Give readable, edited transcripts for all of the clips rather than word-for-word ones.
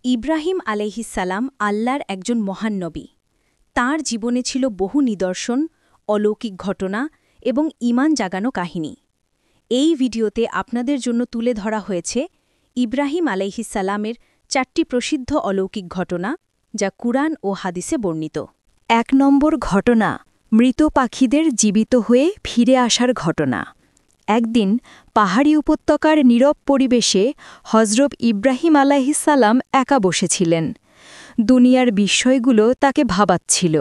ইব্রাহিম আলাইহিসসালাম আল্লাহর একজন মহান নবী। তাঁর জীবনে ছিল বহু নিদর্শন, অলৌকিক ঘটনা এবং ঈমান জাগানো কাহিনী। এই ভিডিওতে আপনাদের জন্য তুলে ধরা হয়েছে ইব্রাহিম আলাইহিসসালামের 4টি প্রসিদ্ধ অলৌকিক ঘটনা, যা কুরআন ও হাদিসে বর্ণিত। 1 নম্বর ঘটনা, মৃত পাখিদের জীবিত হয়ে ফিরে আসার ঘটনা। একদিন পাহাড়ি উপত্যকার নীরব পরিবেশে হযরত ইব্রাহিম আলাইহিসসালাম একা বসেছিলেন। দুনিয়ার বিস্ময়গুলো তাকে ভাবাচ্ছিল।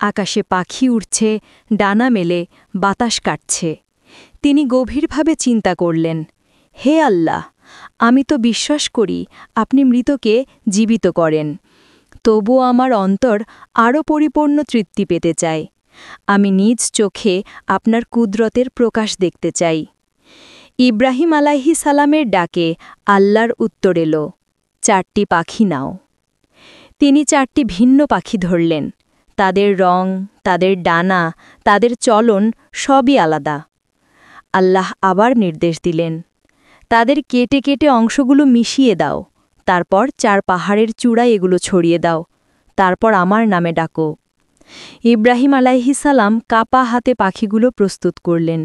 আকাশে পাখি উড়ছে, ডানা মেলে, বাতাস কাটছে। তিনি গভীরভাবে চিন্তা করলেন, হে আল্লাহ, আমি তো বিশ্বাস করি আপনি মৃতকে জীবিত করেন। তবুও আমার অন্তর আরও পরিপূর্ণ তৃপ্তি পেতে চায়। আমি নিজ চোখে আপনার কুদরতের প্রকাশ দেখতে চাই। ইব্রাহিম আলাইহিসসালামের ডাকে আল্লাহর উত্তর এলো, 4টি পাখি নাও। তিনি 4টি ভিন্ন পাখি ধরলেন। তাদের রং, তাদের ডানা, তাদের চলন সবই আলাদা। আল্লাহ আবার নির্দেশ দিলেন, তাদের কেটে কেটে অংশগুলো মিশিয়ে দাও। তারপর 4 পাহাড়ের চূড়ায় এগুলো ছড়িয়ে দাও। তারপর আমার নামে ডাকো। ইব্রাহিম আলাইহিসসালাম কাপা হাতে পাখিগুলো প্রস্তুত করলেন।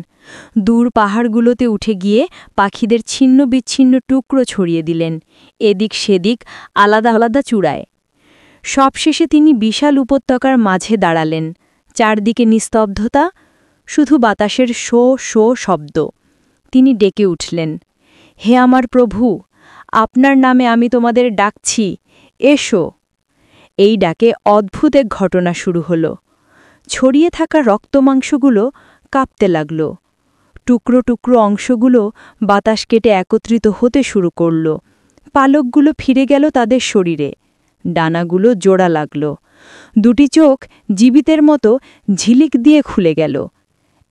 দূর পাহাড়গুলোতে উঠে গিয়ে পাখিদের ছিন্ন বিচ্ছিন্ন টুকরো ছড়িয়ে দিলেন, এদিক সেদিক, আলাদা আলাদা চূড়ায়। সবশেষে তিনি বিশাল উপত্যকার মাঝে দাঁড়ালেন। চারদিকে নিস্তব্ধতা, শুধু বাতাসের শো শো শব্দ। তিনি ডেকে উঠলেন, হে আমার প্রভু, আপনার নামে আমি তোমাদের ডাকছি, এসো। এই ডাকে অদ্ভুত এক ঘটনা শুরু হল। ছড়িয়ে থাকা রক্তমাংসগুলো কাঁপতে লাগল। টুকরো টুকরো অংশগুলো বাতাস কেটে একত্রিত হতে শুরু করল। পালকগুলো ফিরে গেল তাদের শরীরে। ডানাগুলো জোড়া লাগল। 2টি চোখ জীবিতের মতো ঝিলিক দিয়ে খুলে গেল।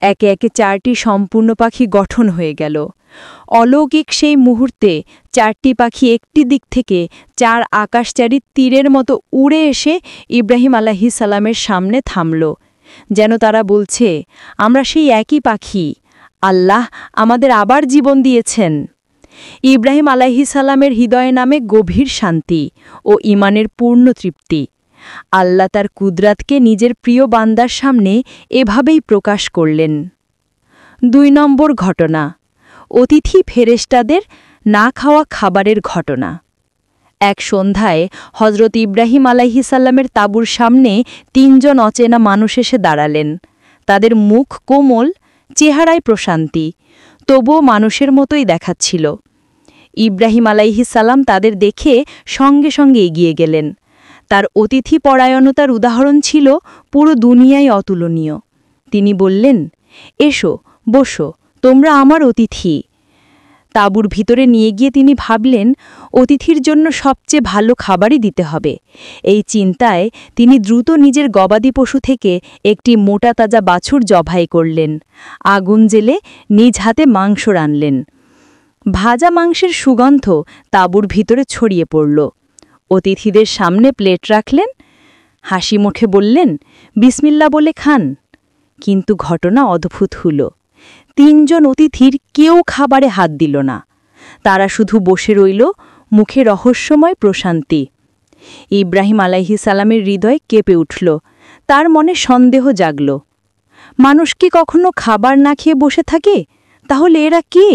একে একে 4টি সম্পূর্ণ পাখি গঠন হয়ে গেল। অলৌকিক সেই মুহূর্তে 4টি পাখি একটি দিক থেকে 4 আকাশচারী তীরের মতো উড়ে এসে ইব্রাহিম আলাইহিসসালামের সামনে থামল। যেন তারা বলছে, আমরা সেই একই পাখি, আল্লাহ আমাদের আবার জীবন দিয়েছেন। ইব্রাহিম আলাইহিসসালামের হৃদয়ে নামে গভীর শান্তি ও ঈমানের পূর্ণ তৃপ্তি। আল্লাহ তার কুদরতকে নিজের প্রিয় বান্দার সামনে এভাবেই প্রকাশ করলেন। 2 নম্বর ঘটনা, অতিথি ফেরেশতাদের না খাওয়া খাবারের ঘটনা। এক সন্ধ্যায় হযরত ইব্রাহিম আলাইহিসসালামের তাঁবুর সামনে 3 জন অচেনা মানুষ এসে দাঁড়ালেন। তাদের মুখ কোমল, চেহারায় প্রশান্তি, তবুও মানুষের মতোই দেখাচ্ছিল। ইব্রাহিম আলাইহিসসালাম তাদের দেখে সঙ্গে সঙ্গে এগিয়ে গেলেন। তার অতিথি পরায়ণতার উদাহরণ ছিল পুরো দুনিয়ায় অতুলনীয়। তিনি বললেন, এসো, বসো, তোমরা আমার অতিথি। তাঁবুর ভিতরে নিয়ে গিয়ে তিনি ভাবলেন, অতিথির জন্য সবচেয়ে ভালো খাবারই দিতে হবে। এই চিন্তায় তিনি দ্রুত নিজের গবাদি পশু থেকে একটি মোটা তাজা বাছুর জবাই করলেন। আগুন জ্বেলে নিজ হাতে মাংস রানলেন। ভাজা মাংসের সুগন্ধ তাঁবুর ভিতরে ছড়িয়ে পড়ল। অতিথিদের সামনে প্লেট রাখলেন, হাসি মুখে বললেন, বিসমিল্লাহ বলে খান। কিন্তু ঘটনা অদ্ভুত হল। 3 জন অতিথির কেউ খাবারে হাত দিল না। তারা শুধু বসে রইল, মুখে রহস্যময় প্রশান্তি। ইব্রাহিম আলাইহিসসালামের হৃদয় কেঁপে উঠল। তার মনে সন্দেহ জাগল, মানুষ কি কখনো খাবার না খেয়ে বসে থাকে? তাহলে এরা কে?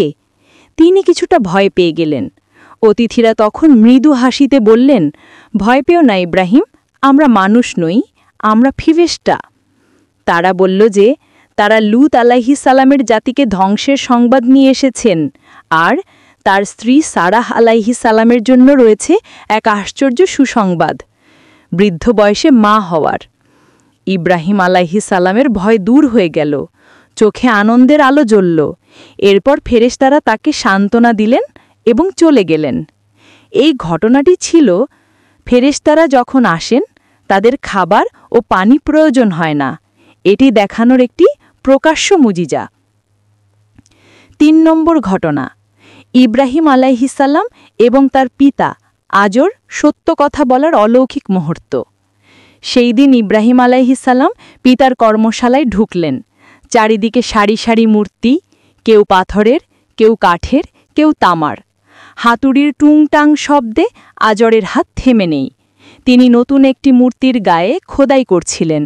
তিনি কিছুটা ভয় পেয়ে গেলেন। অতিথিরা তখন মৃদু হাসিতে বললেন, ভয় পেও না ইব্রাহিম, আমরা মানুষ নই, আমরা ফিরেশতা। তারা বলল যে তারা লূত আলাইহিসসালামের জাতিকে ধ্বংসের সংবাদ নিয়ে এসেছেন, আর তার স্ত্রী সারাহ আলাইহিসসালামের জন্য রয়েছে এক আশ্চর্য সুসংবাদ, বৃদ্ধ বয়সে মা হওয়ার। ইব্রাহিম আলাইহিসসালামের ভয় দূর হয়ে গেল, চোখে আনন্দের আলো জ্বলল। এরপর ফেরেশতারা তাকে সান্ত্বনা দিলেন এবং চলে গেলেন। এই ঘটনাটি ছিল, ফেরেশতারা যখন আসেন তাদের খাবার ও পানি প্রয়োজন হয় না। এটি দেখানোর একটি প্রকাশ্য মুজিজা। 3 নম্বর ঘটনা, ইব্রাহিম আলাইহিসসালাম এবং তার পিতা আজর সত্য কথা বলার অলৌকিক মুহূর্ত। সেই দিন ইব্রাহিম আলাইহিসসালাম পিতার কর্মশালায় ঢুকলেন। চারিদিকে সারি সারি মূর্তি, কেউ পাথরের, কেউ কাঠের, কেউ তামার। হাতুড়ির টুংটাং শব্দে আজরের হাত থেমে নেই। তিনি নতুন একটি মূর্তির গায়ে খোদাই করছিলেন।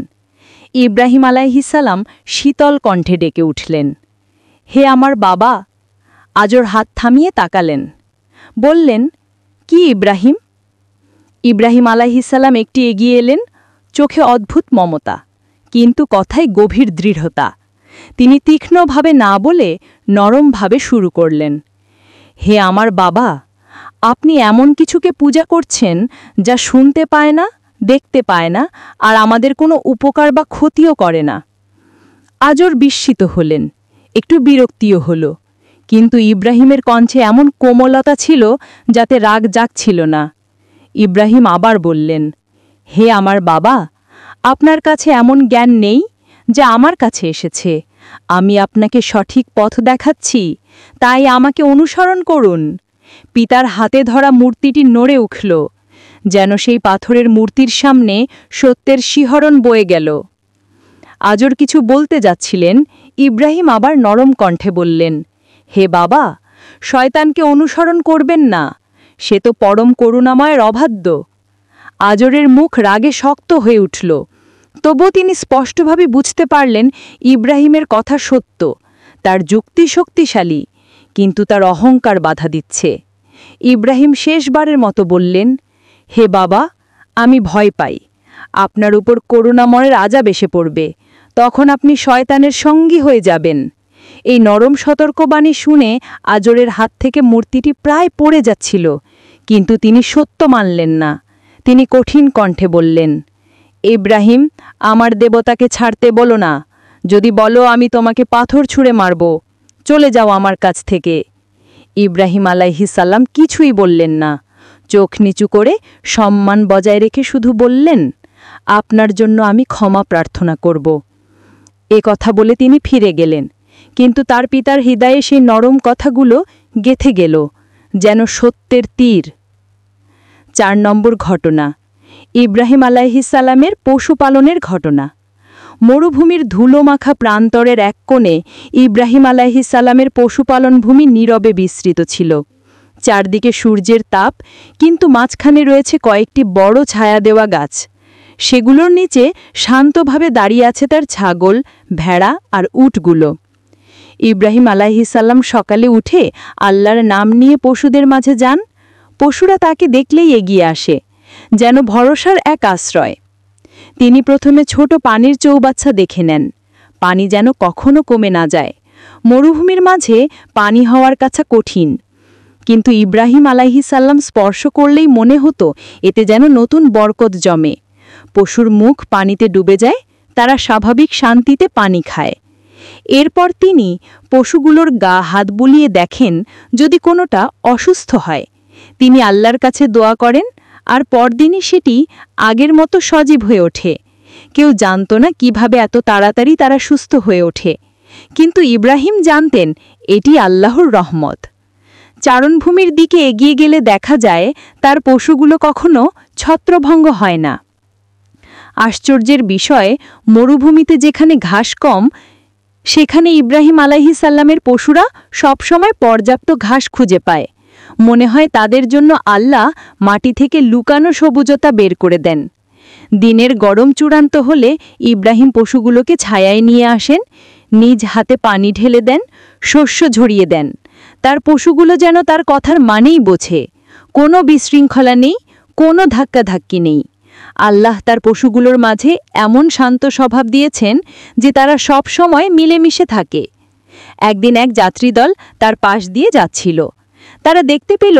ইব্রাহিম আলাইহিসসালাম শীতল কণ্ঠে ডেকে উঠলেন, হে আমার বাবা! আজর হাত থামিয়ে তাকালেন। বললেন, কি ইব্রাহিম? ইব্রাহিম আলাইহিসসালাম একটি এগিয়ে এলেন, চোখে অদ্ভুত মমতা, কিন্তু কথায় গভীর দৃঢ়তা। তিনি তীক্ষ্ণভাবে না বলে নরমভাবে শুরু করলেন, হে আমার বাবা, আপনি এমন কিছুকে পূজা করছেন যা শুনতে পায় না, দেখতে পায় না, আর আমাদের কোনো উপকার বা ক্ষতিও করে না। আজর বিস্মিত হলেন, একটু বিরক্তিও হল, কিন্তু ইব্রাহিমের কণ্ঠে এমন কোমলতা ছিল যাতে রাগ জাগছিল না। ইব্রাহিম আবার বললেন, হে আমার বাবা, আপনার কাছে এমন জ্ঞান নেই যা আমার কাছে এসেছে। আমি আপনাকে সঠিক পথ দেখাচ্ছি, তাই আমাকে অনুসরণ করুন। পিতার হাতে ধরা মূর্তিটি নড়ে উঠল, যেন সেই পাথরের মূর্তির সামনে সত্যের শিহরণ বয়ে গেল। আজর কিছু বলতে যাচ্ছিলেন, ইব্রাহিম আবার নরম কণ্ঠে বললেন, হে বাবা, শয়তানকে অনুসরণ করবেন না, সে তো পরম করুণাময়ের অবাধ্য। আজরের মুখ রাগে শক্ত হয়ে উঠল, তবুও তিনি স্পষ্টভাবে বুঝতে পারলেন ইব্রাহিমের কথা সত্য, তার যুক্তি শক্তিশালী, কিন্তু তার অহংকার বাধা দিচ্ছে। ইব্রাহিম শেষবারের মতো বললেন, হে বাবা, আমি ভয় পাই, আপনার উপর করুণাময়ের আযাব এসে পড়বে, তখন আপনি শয়তানের সঙ্গী হয়ে যাবেন। এই নরম সতর্কবাণী শুনে আজরের হাত থেকে মূর্তিটি প্রায় পড়ে যাচ্ছিল, কিন্তু তিনি সত্য মানলেন না। তিনি কঠিন কণ্ঠে বললেন, ইব্রাহিম, আমার দেবতাকে ছাড়তে বলো না, যদি বলো আমি তোমাকে পাথর ছুঁড়ে মারব, চলে যাও আমার কাছ থেকে। ইব্রাহিম আলাইহিসসালাম কিছুই বললেন না, চোখ নিচু করে সম্মান বজায় রেখে শুধু বললেন, আপনার জন্য আমি ক্ষমা প্রার্থনা করব। এ কথা বলে তিনি ফিরে গেলেন, কিন্তু তার পিতার হৃদয়ে সেই নরম কথাগুলো গেঁথে গেল যেন সত্যের তীর। ৪ নম্বর ঘটনা, ইব্রাহিম আলাইহিসসালামের পশুপালনের ঘটনা। মরুভূমির ধুলোমাখা প্রান্তরের এক কোণে ইব্রাহিম আলাইহিসসালামের পশুপালন ভূমি নীরবে বিস্তৃত ছিল। চারদিকে সূর্যের তাপ, কিন্তু মাঝখানে রয়েছে কয়েকটি বড় ছায়া দেওয়া গাছ। সেগুলোর নিচে শান্তভাবে দাঁড়িয়ে আছে তার ছাগল, ভেড়া আর উটগুলো। ইব্রাহিম আলাইহিসসালাম সকালে উঠে আল্লাহর নাম নিয়ে পশুদের মাঝে যান। পশুরা তাকে দেখলেই এগিয়ে আসে, যেন ভরসার এক আশ্রয়। তিনি প্রথমে ছোট পানির চৌবাচ্চা দেখে নেন, পানি যেন কখনো কমে না যায়। মরুভূমির মাঝে পানি হওয়ার কাছে কঠিন, কিন্তু ইব্রাহিম আলাইহিসসালাম স্পর্শ করলেই মনে হতো এতে যেন নতুন বরকত জমে। পশুর মুখ পানিতে ডুবে যায়, তারা স্বাভাবিক শান্তিতে পানি খায়। এরপর তিনি পশুগুলোর গা হাত বুলিয়ে দেখেন যদি কোনোটা অসুস্থ হয়। তিনি আল্লাহর কাছে দোয়া করেন, আর পরদিনই সেটি আগের মতো সজীব হয়ে ওঠে। কেউ জানত না কিভাবে এত তাড়াতাড়ি তারা সুস্থ হয়ে ওঠে, কিন্তু ইব্রাহিম জানতেন এটি আল্লাহর রহমত। চারণভূমির দিকে এগিয়ে গেলে দেখা যায় তার পশুগুলো কখনো ছত্রভঙ্গ হয় না। আশ্চর্যের বিষয়, মরুভূমিতে যেখানে ঘাস কম, সেখানে ইব্রাহিম আলাইহিসসালামের পশুরা সবসময় পর্যাপ্ত ঘাস খুঁজে পায়। মনে হয় তাদের জন্য আল্লাহ মাটি থেকে লুকানো সবুজতা বের করে দেন। দিনের গরম চূড়ান্ত হলে ইব্রাহিম পশুগুলোকে ছায়ায় নিয়ে আসেন, নিজ হাতে পানি ঢেলে দেন, শস্য ঝরিয়ে দেন। তার পশুগুলো যেন তার কথার মানেই বোঝে। কোনো বিশৃঙ্খলা নেই, কোনো ধাক্কাধাক্কি নেই। আল্লাহ তার পশুগুলোর মাঝে এমন শান্ত স্বভাব দিয়েছেন যে তারা সব সময় মিলেমিশে থাকে। একদিন এক যাত্রীদল তার পাশ দিয়ে যাচ্ছিল। তারা দেখতে পেল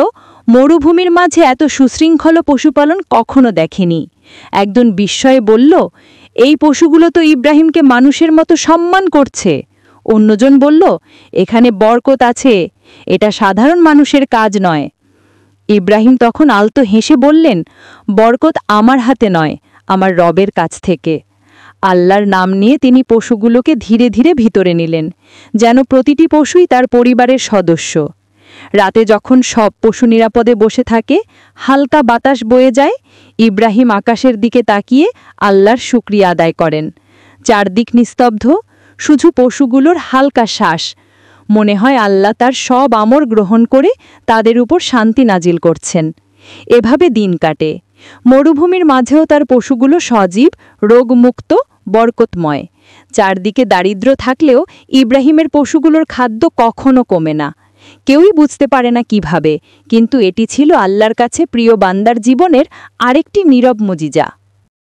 মরুভূমির মাঝে এত সুশৃঙ্খল পশুপালন কখনো দেখেনি। একজন বিস্ময়ে বলল, এই পশুগুলো তো ইব্রাহিমকে মানুষের মতো সম্মান করছে। অন্যজন বলল, এখানে বরকত আছে, এটা সাধারণ মানুষের কাজ নয়। ইব্রাহিম তখন আলতো হেসে বললেন, বরকত আমার হাতে নয়, আমার রবের কাছ থেকে। আল্লাহর নাম নিয়ে তিনি পশুগুলোকে ধীরে ধীরে ভিতরে নিলেন, যেন প্রতিটি পশুই তার পরিবারের সদস্য। রাতে যখন সব পশু নিরাপদে বসে থাকে, হালকা বাতাস বয়ে যায়, ইব্রাহিম আকাশের দিকে তাকিয়ে আল্লাহর শুকরিয়া আদায় করেন। চারদিক নিস্তব্ধ, শুধু পশুগুলোর হালকা শ্বাস। মনে হয় আল্লাহ তার সব আমর গ্রহণ করে তাদের উপর শান্তি নাজিল করছেন। এভাবে দিন কাটে। মরুভূমির মাঝেও তার পশুগুলো সজীব, রোগমুক্ত, বরকতময়। চারদিকে দারিদ্র্য থাকলেও ইব্রাহিমের পশুগুলোর খাদ্য কখনো কমে না। কেউই বুঝতে পারে না কিভাবে, কিন্তু এটি ছিল আল্লাহর কাছে প্রিয় বান্দার জীবনের আরেকটি নীরব মুজিজা।